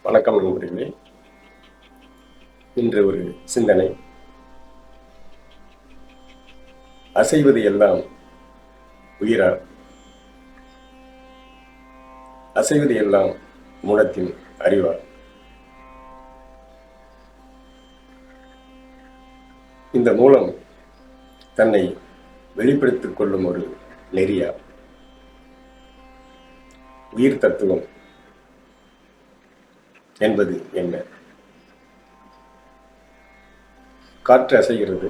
வணக்கம் நண்பர்களே. இன்று ஒரு சிந்தனை. அசைவது எல்லாம் உயிரா? அசைவது எல்லாம் மூலத்தின் அறிவா? இந்த மூலம் தன்னை வெளிப்படுத்திக் கொள்ளும் ஒரு நெறியா? உயிர் தத்துவம் என்பது என்ன? காற்று அசைகிறது,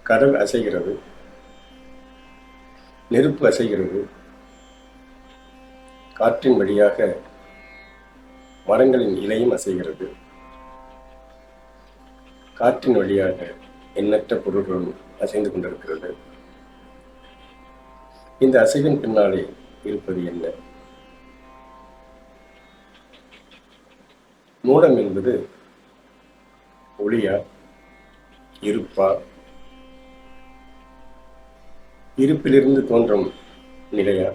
கடல் அசைகிறது, நெருப்பு அசைகிறது, காற்றின் வழியாக மரங்களின் இலையும் அசைகிறது, காற்றின் வழியாக எண்ணற்ற பொருள்களும் அசைந்து கொண்டிருக்கிறது. இந்த அசைவின் பின்னாலே இருப்பது என்ன? மூலம் என்பது ஒளியா, இருப்பா? இருப்பிலிருந்து தோன்றும் நிலையா?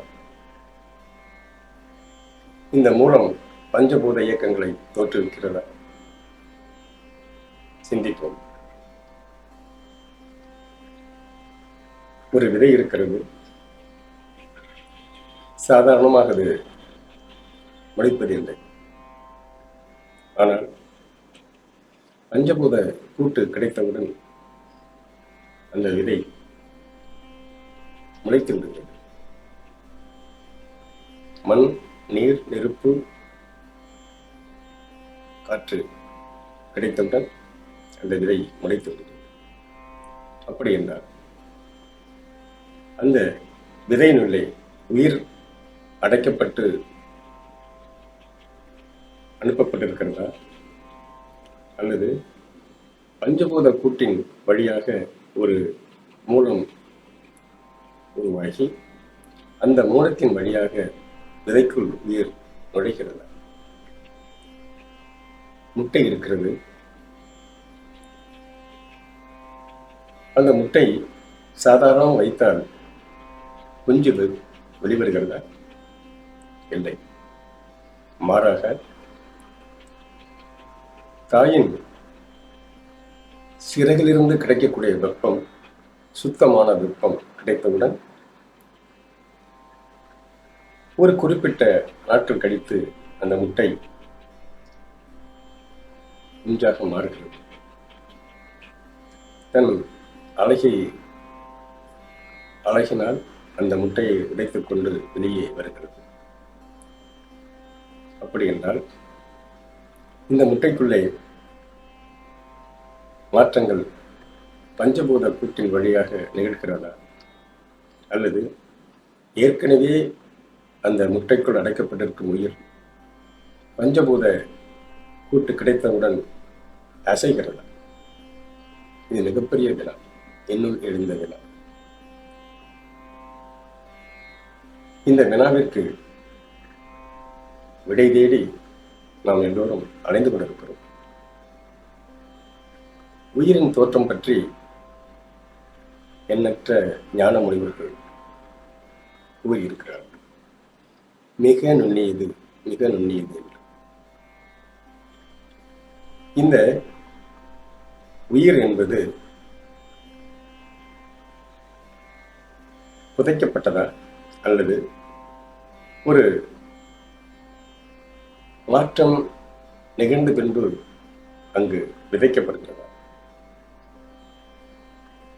இந்த மூலம் பஞ்சபூத இயக்கங்களை தோற்றுவிக்கிறதா? சிந்திப்போம். ஒரு விதை இருக்கிறது, சாதாரணமாக அது முளைப்பதில்லை. ஆனால் பஞ்சபூத கூட்டு கிடைத்தவுடன் அந்த விதை முளைத்து விடுகிறது. மண், நீர், நெருப்பு, காற்று கிடைத்தவுடன் அந்த விதை முளைத்து விடுகிறது. அப்படி என்றால் அந்த விதையினுள்ளே உயிர் அடைக்கப்பட்டு அனுப்பப்பட்டிருக்கிறதா, அல்லது பஞ்சபூத கூட்டின் வழியாக ஒரு மூலம் உருவாகி அந்த மூலத்தின் வழியாக விதைக்குள் உயிர் நுழைகிறதா? முட்டை இருக்கிறது, அந்த முட்டை சாதாரணமாக வைத்தால் குஞ்சு வெளிவருகிறதா? இல்லை. மாறாக தாயின் சிறகிலிருந்து கிடைக்கக்கூடிய வெப்பம், சுத்தமான வெப்பம் கிடைத்தவுடன் ஒரு குறிப்பிட்ட நாட்கள் கழித்து அந்த முட்டை குஞ்சாக மாறுகிறது. தன் அழகினால் அந்த முட்டையை உடைத்துக் கொண்டு வெளியே வருகிறது. அப்படி என்றால் இந்த முட்டைக்குள்ளே மாற்றங்கள் பஞ்சபூத கூட்டின் வழியாக நிகழ்கிறதா, அல்லது ஏற்கனவே அந்த முட்டைக்குள் அடைக்கப்பட்டிருக்கும் உயிர் பஞ்சபூத கூட்டு கிடைத்தவுடன் அசைகிறதா? இது மிகப்பெரிய வினா, என்னுள் எழுந்த வினா. இந்த வினாவிற்கு விடை தேடி நாம் எல்லோரும் அடைந்து கொண்டிருக்கிறோம். உயிரின் தோற்றம் பற்றி எண்ணற்ற ஞான முனிவர்கள் கூறியிருக்கிறார்கள். மிக நுண்ணியது, மிக நுண்ணியது என்று. இந்த உயிர் என்பது புதைக்கப்பட்டதா, அல்லது ஒரு மாற்றம் நிகழ்ந்த பின்பு அங்கு விதைக்கப்படுகிறதா?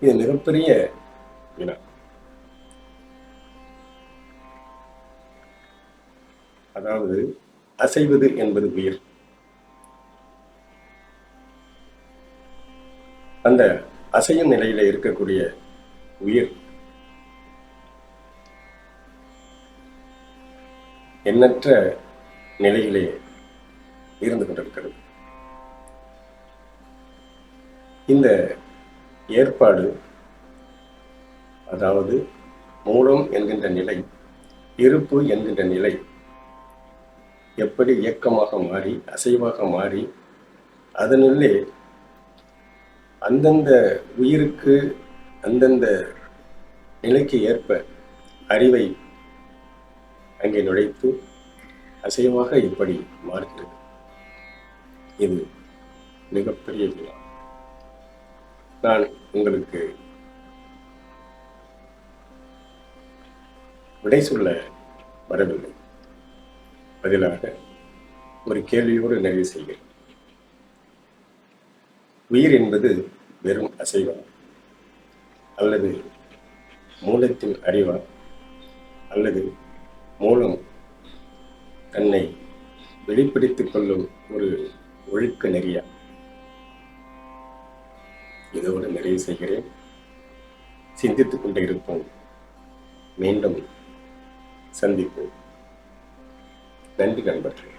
இது மிகப்பெரிய வினா. அதாவது அசைவது என்பது உயிர். அந்த அசையும் நிலையில இருக்கக்கூடிய உயிர் எண்ணற்ற நிலையிலே இருந்து கொண்டிருக்கிறது. இந்த ஏற்பாடு, அதாவது மூலம் என்கின்ற நிலை, இருப்பு என்கின்ற நிலை எப்படி இயக்கமாக மாறி அசைவாக மாறி அதனுள்ளே அந்தந்த உயிருக்கு அந்தந்த நிலைக்கு ஏற்ப அறிவை அங்கே நுழைத்து அசைவாக இப்படி மாறுகிறது. இது மிகப்பெரிய விழா. நான் உங்களுக்கு விடை சொல்ல வரவில்லை. பதிலாக ஒரு கேள்வியோடு நிறைவு செய்கிறேன். உயிர் என்பது வெறும் அசைவா, அல்லது மூலத்தின் அறிவா, அல்லது மூலம் தன்னை வெளிப்படுத்திக் கொள்ளும் ஒரு ஒழுக்க நெறியா? இதோடு நிறைவு செய்கிறேன். சிந்தித்துக் கொண்டே இருப்போம். மீண்டும் சந்திப்போம். நன்றி நண்பர்களே.